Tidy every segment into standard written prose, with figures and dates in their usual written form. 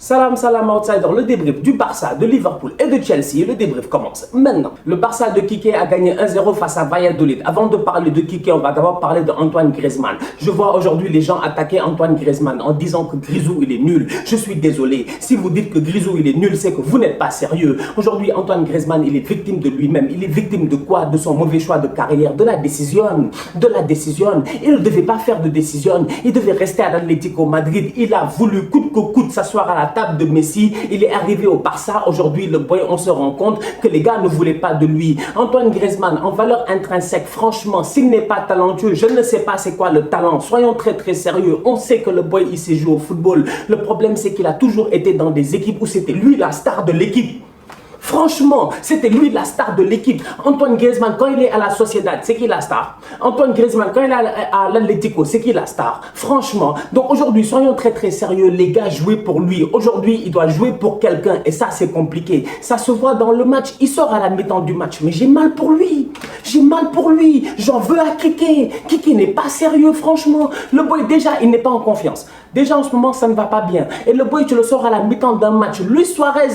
Salam, salam outsider, le débrief du Barça, de Liverpool et de Chelsea. Le débrief commence maintenant. Le Barça de Kike a gagné 1-0 face à Valladolid. Avant de parler de Kike, on va d'abord parler d'Antoine Griezmann. Je vois aujourd'hui les gens attaquer Antoine Griezmann en disant que Grisou il est nul. Je suis désolé. Si vous dites que Grisou il est nul, c'est que vous n'êtes pas sérieux. Aujourd'hui, Antoine Griezmann, il est victime de lui-même. Il est victime de quoi? De son mauvais choix de carrière, de la décision. Il ne devait pas faire de décision. Il devait rester à l'Atlético Madrid. Il a voulu coûte que coûte s'asseoir à la table de Messi. Il est arrivé au Barça. Aujourd'hui, le boy, on se rend compte que les gars ne voulaient pas de lui. Antoine Griezmann, en valeur intrinsèque, franchement, s'il n'est pas talentueux, je ne sais pas c'est quoi le talent. Soyons très sérieux. On sait que le boy, il sait jouer au football. Le problème, c'est qu'il a toujours été dans des équipes où c'était lui la star de l'équipe. Franchement, c'était lui la star de l'équipe. Antoine Griezmann, quand il est à la Sociedad, c'est qui la star? Antoine Griezmann, quand il est à l'Atlético, c'est qui la star? Franchement. Donc aujourd'hui, soyons très sérieux. Les gars, jouez pour lui. Aujourd'hui, il doit jouer pour quelqu'un. Et ça, c'est compliqué. Ça se voit dans le match. Il sort à la mi-temps du match. Mais j'ai mal pour lui. J'ai mal pour lui. J'en veux à Kike. Kike n'est pas sérieux, franchement. Le boy, déjà, il n'est pas en confiance. Déjà, en ce moment, ça ne va pas bien. Et le boy, tu le sors à la mi-temps d'un match. Luis Suarez...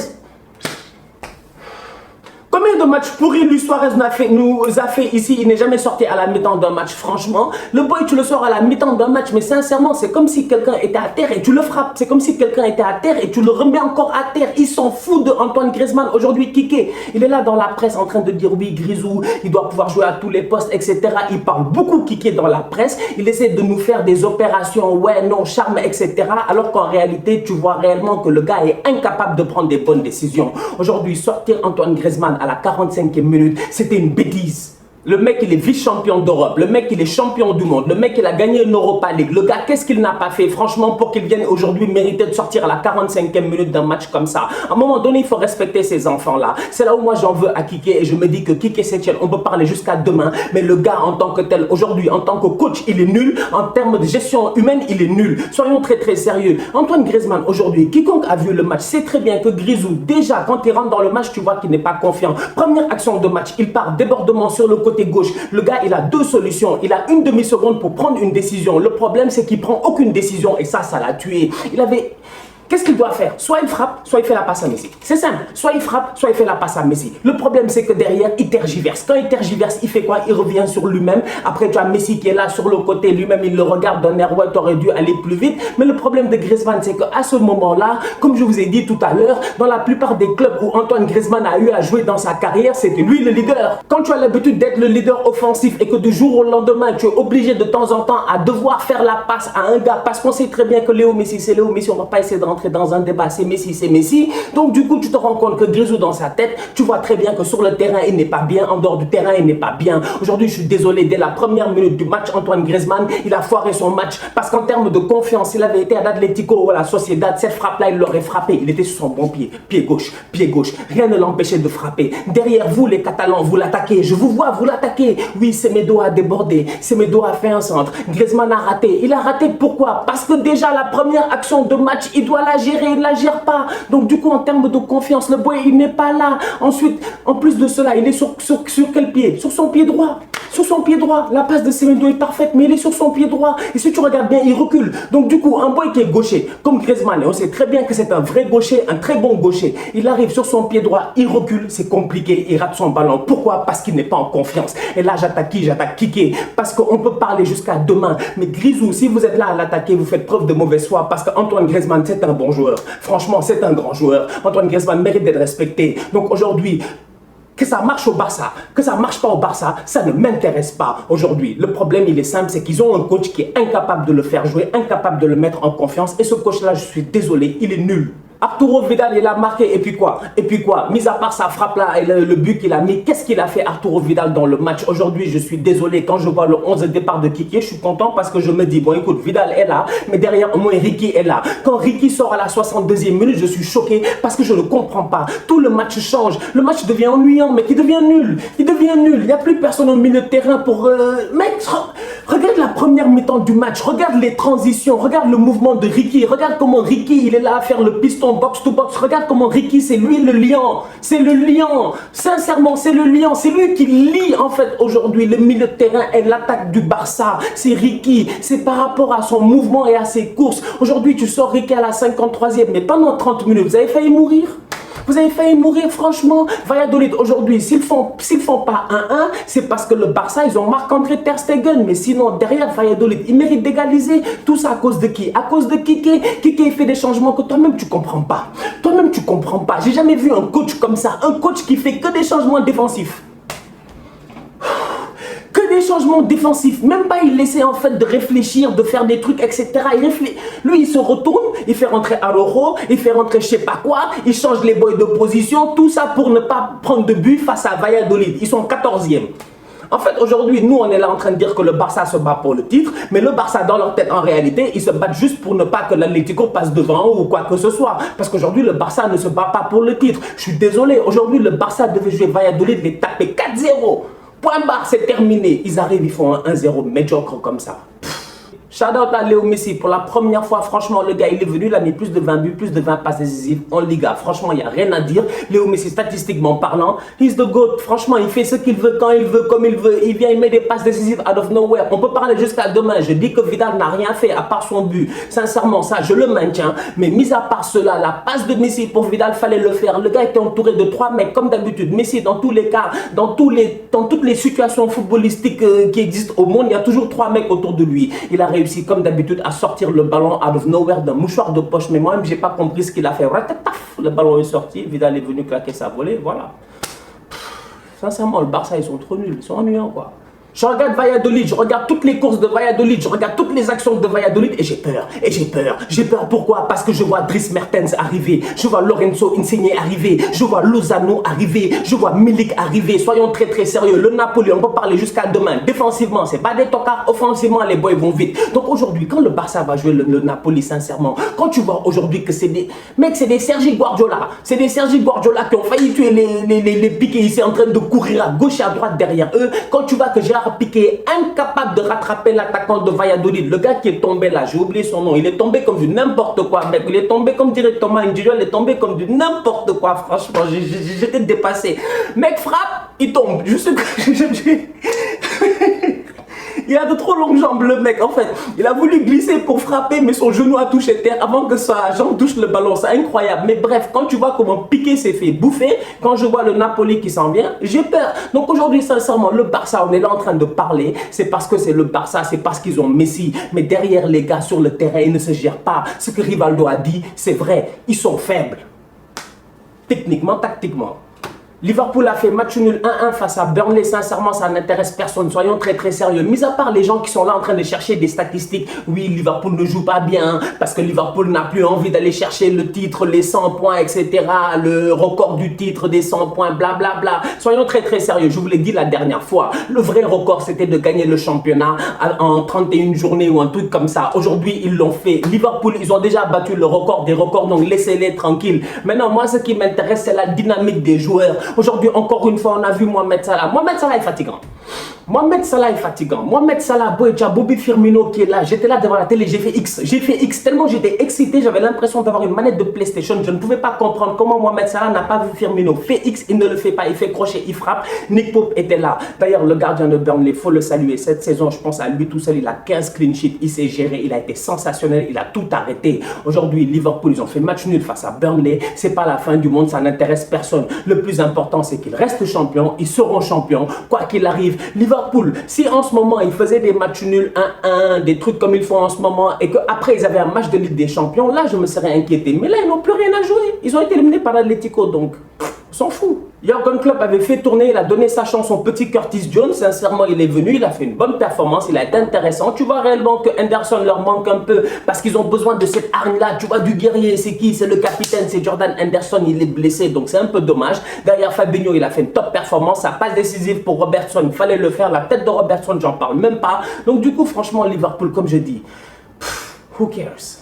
Combien de matchs pourris Luis Suarez nous a fait ici? Il n'est jamais sorti à la mi-temps d'un match, franchement. Le boy, tu le sors à la mi-temps d'un match, mais sincèrement, c'est comme si quelqu'un était à terre et tu le frappes. C'est comme si quelqu'un était à terre et tu le remets encore à terre. Il s'en fout de Antoine Griezmann. Aujourd'hui, Kike, il est là dans la presse en train de dire oui, Grisou, il doit pouvoir jouer à tous les postes, etc. Il parle beaucoup Kike dans la presse. Il essaie de nous faire des opérations, ouais, non, charme, etc. Alors qu'en réalité, tu vois réellement que le gars est incapable de prendre des bonnes décisions. Aujourd'hui, sortir Antoine Griezmann à la 45e minute, c'était une bêtise. Le mec, il est vice-champion d'Europe. Le mec, il est champion du monde. Le mec, il a gagné une Europa League. Le gars, qu'est-ce qu'il n'a pas fait, franchement, pour qu'il vienne aujourd'hui mériter de sortir à la 45e minute d'un match comme ça? À un moment donné, il faut respecter ces enfants-là. C'est là où moi, j'en veux à Kike et je me dis que Kike Setien, on peut parler jusqu'à demain, mais le gars, en tant que tel, aujourd'hui, en tant que coach, il est nul. En termes de gestion humaine, il est nul. Soyons très sérieux. Antoine Griezmann, aujourd'hui, quiconque a vu le match, sait très bien que Grisou, déjà, quand il rentre dans le match, tu vois qu'il n'est pas confiant. Première action de match, il part débordement sur le côté gauche. Le gars, il a deux solutions. Il a une demi-seconde pour prendre une décision. Le problème, c'est qu'il prend aucune décision et ça l'a tué. Il avait... Qu'est-ce qu'il doit faire? Soit il frappe, soit il fait la passe à Messi. C'est simple. Soit il frappe, soit il fait la passe à Messi. Le problème, c'est que derrière, il tergiverse. Quand il tergiverse, il fait quoi? Il revient sur lui-même. Après, tu as Messi qui est là sur le côté. Lui-même, il le regarde d'un air, ouais, t'aurais dû aller plus vite. Mais le problème de Griezmann, c'est qu'à ce moment-là, comme je vous ai dit tout à l'heure, dans la plupart des clubs où Antoine Griezmann a eu à jouer dans sa carrière, c'était lui le leader. Quand tu as l'habitude d'être le leader offensif et que du jour au lendemain, tu es obligé de temps en temps à devoir faire la passe à un gars, parce qu'on sait très bien que Léo Messi, c'est Léo Messi, on va pas essayer de rentrer dans un débat, c'est Messi, c'est Messi. Donc du coup, tu te rends compte que Grisou dans sa tête, tu vois très bien que sur le terrain, il n'est pas bien. En dehors du terrain, il n'est pas bien. Aujourd'hui, je suis désolé, dès la première minute du match, Antoine Griezmann, il a foiré son match. Parce qu'en termes de confiance, s'il avait été à l'Atlético ou à la Sociedad, cette frappe-là, il l'aurait frappé. Il était sur son bon pied. Pied gauche. Rien ne l'empêchait de frapper. Derrière vous, les Catalans, vous l'attaquez. Je vous vois, vous l'attaquez. Oui, Semedo a débordé. Semedo a fait un centre. Griezmann a raté. Il a raté pourquoi? Parce que déjà, la première action de match, il doit la gérer. Il ne la gère pas. Donc du coup, en termes de confiance, le boy, il n'est pas là. Ensuite, en plus de cela, il est sur quel pied? Sur son pied droit. Sur son pied droit. La passe de Semedo est parfaite, mais il est sur son pied droit. Et si tu regardes bien, il recule. Donc du coup, un boy qui est gaucher, comme Griezmann, et on sait très bien que c'est un vrai gaucher, un très bon gaucher. Il arrive sur son pied droit, il recule, c'est compliqué, il rate son ballon. Pourquoi? Parce qu'il n'est pas en confiance. Et là, j'attaque qui? J'attaque Kike. Parce qu'on peut parler jusqu'à demain. Mais Grisou, si vous êtes là à l'attaquer, vous faites preuve de mauvaise foi. Parce qu'Antoine Griezmann, c'est un bon joueur. Franchement, c'est un grand joueur. Antoine Griezmann mérite d'être respecté. Donc aujourd'hui, que ça marche au Barça, que ça marche pas au Barça, ça ne m'intéresse pas aujourd'hui. Le problème, il est simple, c'est qu'ils ont un coach qui est incapable de le faire jouer, incapable de le mettre en confiance. Et ce coach-là, je suis désolé, il est nul. Arturo Vidal, il a marqué, et puis quoi? Mis à part sa frappe là et le but qu'il a mis, qu'est-ce qu'il a fait Arturo Vidal dans le match? Aujourd'hui, je suis désolé, quand je vois le 11 départ de Kike, je suis content parce que je me dis, bon écoute, Vidal est là, mais derrière au moins Ricky est là. Quand Ricky sort à la 62e minute, je suis choqué parce que je ne comprends pas. Tout le match change, le match devient ennuyant, mais il devient nul. Il devient nul, il n'y a plus personne au milieu de terrain pour... Mec, regarde la première mi-temps du match, regarde les transitions, regarde le mouvement de Ricky, regarde comment Ricky, il est là à faire le piston son box-to-box. Regarde comment Ricky, c'est lui le lion. C'est le lion. Sincèrement, c'est le lion. C'est lui qui lie, en fait, aujourd'hui, le milieu de terrain et l'attaque du Barça. C'est Ricky. C'est par rapport à son mouvement et à ses courses. Aujourd'hui, tu sors Ricky à la 53e, mais pendant 30 minutes, vous avez failli mourir. Vous avez failli mourir, franchement. Valladolid, aujourd'hui, s'ils font pas 1-1, c'est parce que le Barça, ils ont Marc-André Ter Stegen. Mais sinon, derrière Valladolid, ils méritent d'égaliser. Tout ça à cause de qui? À cause de Kike. Kike, il fait des changements que toi-même, tu comprends pas. Toi-même, tu comprends pas. J'ai jamais vu un coach comme ça. Un coach qui fait que des changements défensifs. Que des changements défensifs, même pas il essaie en fait de réfléchir, de faire des trucs, etc. Lui, il se retourne, il fait rentrer Araujo, il fait rentrer je sais pas quoi, il change les boys de position, tout ça pour ne pas prendre de but face à Valladolid. Ils sont 14e. En fait, aujourd'hui, nous, on est là en train de dire que le Barça se bat pour le titre, mais le Barça, dans leur tête, en réalité, ils se battent juste pour ne pas que l'Atlético passe devant ou quoi que ce soit. Parce qu'aujourd'hui, le Barça ne se bat pas pour le titre. Je suis désolé, aujourd'hui, le Barça devait jouer Valladolid, les taper 4-0. Point barre, c'est terminé. Ils arrivent, ils font un 1-0 médiocre comme ça. Shout out à Léo Messi. Pour la première fois, franchement, le gars, il est venu, il a mis plus de 20 buts, plus de 20 passes décisives en Liga. Franchement, il n'y a rien à dire. Léo Messi, statistiquement parlant, he's the GOAT. Franchement, il fait ce qu'il veut, quand il veut, comme il veut. Il vient, il met des passes décisives out of nowhere. On peut parler jusqu'à demain. Je dis que Vidal n'a rien fait à part son but. Sincèrement, ça, je le maintiens. Mais mis à part cela, la passe de Messi pour Vidal, fallait le faire. Le gars était entouré de 3 mecs, comme d'habitude. Messi, dans tous les cas, dans toutes les situations footballistiques qui existent au monde, il y a toujours 3 mecs autour de lui. Il a réussi comme d'habitude à sortir le ballon out of nowhere d'un mouchoir de poche, mais moi-même j'ai pas compris ce qu'il a fait. Le ballon est sorti, Vidal est venu claquer sa volée, voilà. Sincèrement, le Barça, ils sont trop nuls, ils sont ennuyants quoi. Je regarde Valladolid, je regarde toutes les courses de Valladolid, je regarde toutes les actions de Valladolid et j'ai peur, J'ai peur pourquoi? Parce que je vois Dries Mertens arriver, je vois Lorenzo Insigne arriver, je vois Lozano arriver, je vois Milik arriver. Soyons très très sérieux, le Napoli, on peut parler jusqu'à demain. Défensivement, c'est pas des tocards, offensivement, les boys vont vite. Donc aujourd'hui, quand le Barça va jouer le Napoli, sincèrement, quand tu vois aujourd'hui que c'est des... Mec, c'est des Sergi Guardiola, c'est des Sergi Guardiola qui ont failli tuer les piquets ici en train de courir à gauche et à droite derrière eux. Quand tu vois que Gérard Piqué, incapable de rattraper l'attaquant de Valladolid, le gars qui est tombé là, j'ai oublié son nom, il est tombé comme du n'importe quoi, mec, il est tombé comme dirait Thomas Individuel, il est tombé comme du n'importe quoi, franchement, j'étais dépassé. Mec frappe, il tombe, je sais que... Il a de trop longues jambes le mec, en fait. Il a voulu glisser pour frapper, mais son genou a touché terre avant que sa jambe touche le ballon. C'est incroyable. Mais bref, quand tu vois comment Piqué s'est fait bouffer, quand je vois le Napoli qui s'en vient, j'ai peur. Donc aujourd'hui, sincèrement, le Barça, on est là en train de parler. C'est parce que c'est le Barça, c'est parce qu'ils ont Messi. Mais derrière les gars sur le terrain, ils ne se gèrent pas. Ce que Rivaldo a dit, c'est vrai. Ils sont faibles. Techniquement, tactiquement. Liverpool a fait match nul 1-1 face à Burnley. Sincèrement, ça n'intéresse personne. Soyons très très sérieux. Mis à part les gens qui sont là en train de chercher des statistiques. Oui, Liverpool ne joue pas bien parce que Liverpool n'a plus envie d'aller chercher le titre, les 100 points, etc. Le record du titre des 100 points, blablabla. Bla, bla. Soyons très très sérieux. Je vous l'ai dit la dernière fois. Le vrai record, c'était de gagner le championnat en 31 journées ou un truc comme ça. Aujourd'hui, ils l'ont fait. Liverpool, ils ont déjà battu le record des records, donc laissez-les tranquilles. Maintenant, moi, ce qui m'intéresse, c'est la dynamique des joueurs. Aujourd'hui, encore une fois, on a vu Mohamed Salah. Mohamed Salah est fatigant. Mohamed Salah est fatigant. Mohamed Salah, Boïcha, Bobby Firmino qui est là. J'étais là devant la télé, j'ai fait X. J'ai fait X tellement j'étais excité, j'avais l'impression d'avoir une manette de PlayStation. Je ne pouvais pas comprendre comment Mohamed Salah n'a pas vu Firmino. Fait X, il ne le fait pas. Il fait crochet, il frappe. Nick Pope était là. D'ailleurs, le gardien de Burnley, il faut le saluer. Cette saison, je pense à lui tout seul, il a 15 clean sheets. Il s'est géré, il a été sensationnel, il a tout arrêté. Aujourd'hui, Liverpool, ils ont fait match nul face à Burnley. C'est pas la fin du monde, ça n'intéresse personne. Le plus important, c'est qu'ils restent champions. Ils seront champions, quoi qu'il arrive. Liverpool, si en ce moment ils faisaient des matchs nuls 1-1, des trucs comme ils font en ce moment, et qu'après ils avaient un match de Ligue des Champions, là je me serais inquiété. Mais là ils n'ont plus rien à jouer. Ils ont été éliminés par l'Atlético, donc on s'en fout. Jürgen Klopp avait fait tourner, il a donné sa chance au petit Curtis Jones. Sincèrement, il est venu, il a fait une bonne performance, il a été intéressant. Tu vois réellement que Henderson leur manque un peu parce qu'ils ont besoin de cette hargne-là. Tu vois, du guerrier, c'est qui? C'est le capitaine, c'est Jordan Henderson, il est blessé, donc c'est un peu dommage. Derrière Fabinho, il a fait une top performance. Sa passe décisive pour Robertson, il fallait le faire. La tête de Robertson, j'en parle même pas. Donc du coup, franchement, Liverpool, comme je dis, who cares?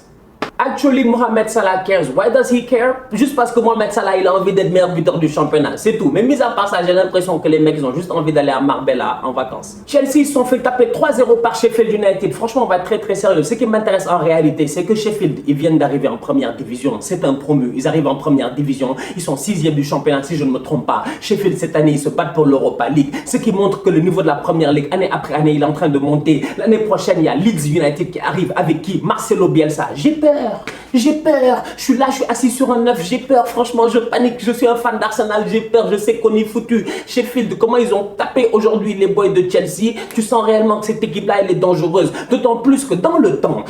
Actually, Mohamed Salah cares. Why does he care? Juste parce que Mohamed Salah, il a envie d'être meilleur buteur du championnat. C'est tout. Mais mis à part ça, j'ai l'impression que les mecs, ils ont juste envie d'aller à Marbella en vacances. Chelsea, ils se sont fait taper 3-0 par Sheffield United. Franchement, on va être très très sérieux. Ce qui m'intéresse en réalité, c'est que Sheffield, ils viennent d'arriver en première division. C'est un promu. Ils arrivent en première division. Ils sont 6e du championnat, si je ne me trompe pas. Sheffield, cette année, ils se battent pour l'Europa League. Ce qui montre que le niveau de la première ligue, année après année, il est en train de monter. L'année prochaine, il y a Leeds United qui arrive avec qui? Marcelo Bielsa. J'ai peur. J'ai peur. Je suis là, je suis assis sur un œuf. J'ai peur. Franchement, je panique. Je suis un fan d'Arsenal. J'ai peur. Je sais qu'on est foutu. Sheffield, comment ils ont tapé aujourd'hui les boys de Chelsea. Tu sens réellement que cette équipe-là, elle est dangereuse. D'autant plus que dans le temps,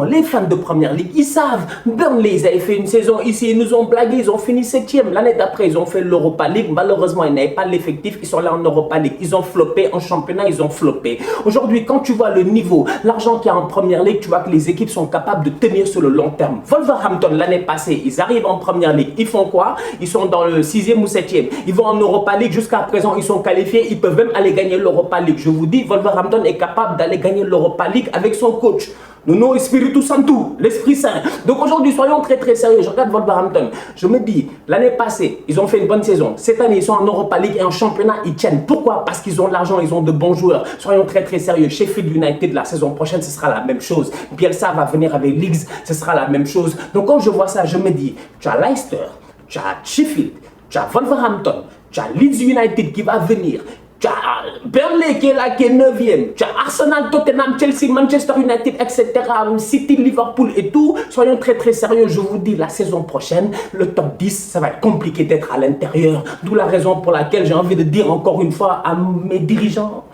les fans de première ligue, ils savent. Burnley, ils avaient fait une saison ici. Ils nous ont blagué. Ils ont fini 7e. L'année d'après, ils ont fait l'Europa League. Malheureusement, ils n'avaient pas l'effectif. Ils sont là en Europa League. Ils ont floppé. En championnat, ils ont floppé. Aujourd'hui, quand tu vois le niveau, l'argent qu'il y a en première ligue, tu vois que les équipes sont capables de tenir sur le long terme. Wolverhampton, l'année passée, ils arrivent en première ligue. Ils font quoi? Ils sont dans le 6e ou 7e. Ils vont en Europa League. Jusqu'à présent, ils sont qualifiés. Ils peuvent même aller gagner l'Europa League. Je vous dis, Wolverhampton est capable d'aller gagner l'Europa League avec son coach. Nuno Espiritu Santo, l'Esprit Saint. Donc aujourd'hui, soyons très très sérieux. Je regarde Wolverhampton. Je me dis, l'année passée, ils ont fait une bonne saison. Cette année, ils sont en Europa League et en championnat, ils tiennent. Pourquoi? Parce qu'ils ont de l'argent, ils ont de bons joueurs. Soyons très très sérieux. Sheffield United, la saison prochaine, ce sera la même chose. Bielsa va venir avec Leeds, ce sera la même chose. Donc quand je vois ça, je me dis, tu as Leicester, tu as Sheffield, tu as Wolverhampton, tu as Leeds United qui va venir. Tu as Burnley qui est là, qui est 9e. Tu as Arsenal, Tottenham, Chelsea, Manchester United, etc. City, Liverpool et tout. Soyons très très sérieux. Je vous dis, la saison prochaine, le top 10, ça va être compliqué d'être à l'intérieur. D'où la raison pour laquelle j'ai envie de dire encore une fois à mes dirigeants,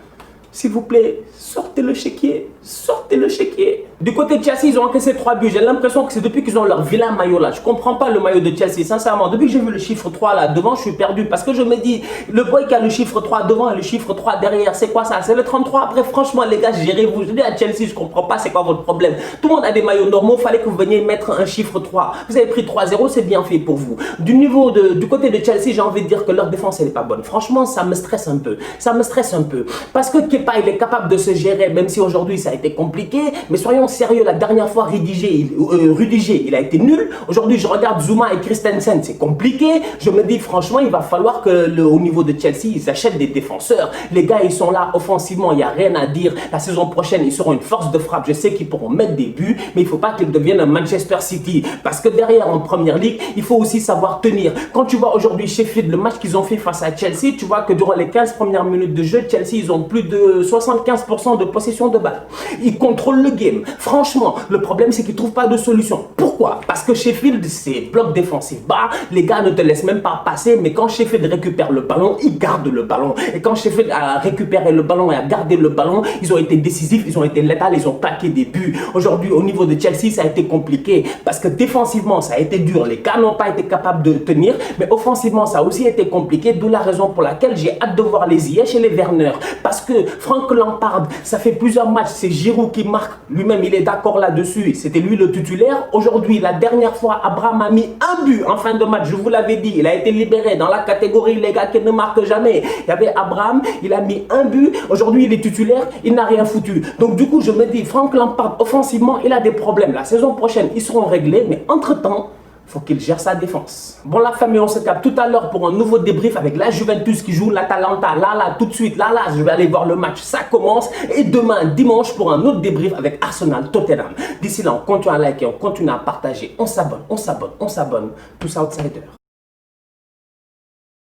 s'il vous plaît, sortez le chéquier. Sortez le chéquier. Du côté de Chelsea, ils ont encaissé 3 buts. J'ai l'impression que c'est depuis qu'ils ont leur vilain maillot là. Je comprends pas le maillot de Chelsea, sincèrement. Depuis que j'ai vu le chiffre 3 là devant, je suis perdu. Parce que je me dis, le boy qui a le chiffre 3 devant et le chiffre 3 derrière, c'est quoi ça? C'est le 33. Après, franchement, les gars, gérez-vous. Je dis à Chelsea, je comprends pas c'est quoi votre problème. Tout le monde a des maillots normaux, fallait que vous veniez mettre un chiffre 3. Vous avez pris 3-0, c'est bien fait pour vous. Du côté de Chelsea, j'ai envie de dire que leur défense, elle est pas bonne. Franchement, ça me stresse un peu. Ça me stresse un peu. Parce que Kepa, il est capable de se gérer, même si aujourd'hui, ça a été compliqué. Mais soyons sérieux, la dernière fois, Rudiger, il a été nul. Aujourd'hui, je regarde Zuma et Christensen, c'est compliqué. Je me dis, franchement, il va falloir que au niveau de Chelsea, ils achètent des défenseurs. Les gars, ils sont là offensivement, il n'y a rien à dire. La saison prochaine, ils seront une force de frappe. Je sais qu'ils pourront mettre des buts, mais il ne faut pas qu'ils deviennent un Manchester City. Parce que derrière, en première ligue, il faut aussi savoir tenir. Quand tu vois aujourd'hui Sheffield, le match qu'ils ont fait face à Chelsea, tu vois que durant les 15 premières minutes de jeu, Chelsea, ils ont plus de 75% de possession de balle. Ils contrôlent le game. Franchement, le problème, c'est qu'ils ne trouvent pas de solution. Pourquoi? Parce que Sheffield, c'est bloc défensif bas. Les gars ne te laissent même pas passer, mais quand Sheffield récupère le ballon, ils gardent le ballon. Et quand Sheffield a récupéré le ballon et a gardé le ballon, ils ont été décisifs, ils ont été létals, ils ont plaqué des buts. Aujourd'hui, au niveau de Chelsea, ça a été compliqué parce que défensivement, ça a été dur. Les gars n'ont pas été capables de tenir, mais offensivement, ça a aussi été compliqué, d'où la raison pour laquelle j'ai hâte de voir les Ziyech et les Werner. Parce que Frank Lampard, ça fait plusieurs matchs, c'est Giroud qui marque. Lui-même, il est d'accord là-dessus. C'était lui le titulaire. Aujourd'hui, la dernière fois, Abraham a mis un but en fin de match. Je vous l'avais dit, il a été libéré dans la catégorie les gars qui ne marquent jamais. Il y avait Abraham, il a mis un but. Aujourd'hui, il est titulaire, il n'a rien foutu. Donc du coup, je me dis, Frank Lampard, offensivement, il a des problèmes. La saison prochaine, ils seront réglés. Mais entre-temps, faut qu'il gère sa défense. Bon la famille, on se capte tout à l'heure pour un nouveau débrief avec la Juventus qui joue l'Atalanta. Là, tout de suite, là, je vais aller voir le match. Ça commence. Et demain, dimanche, pour un autre débrief avec Arsenal, Tottenham. D'ici là, on continue à liker, on continue à partager. On s'abonne. Tous outsiders.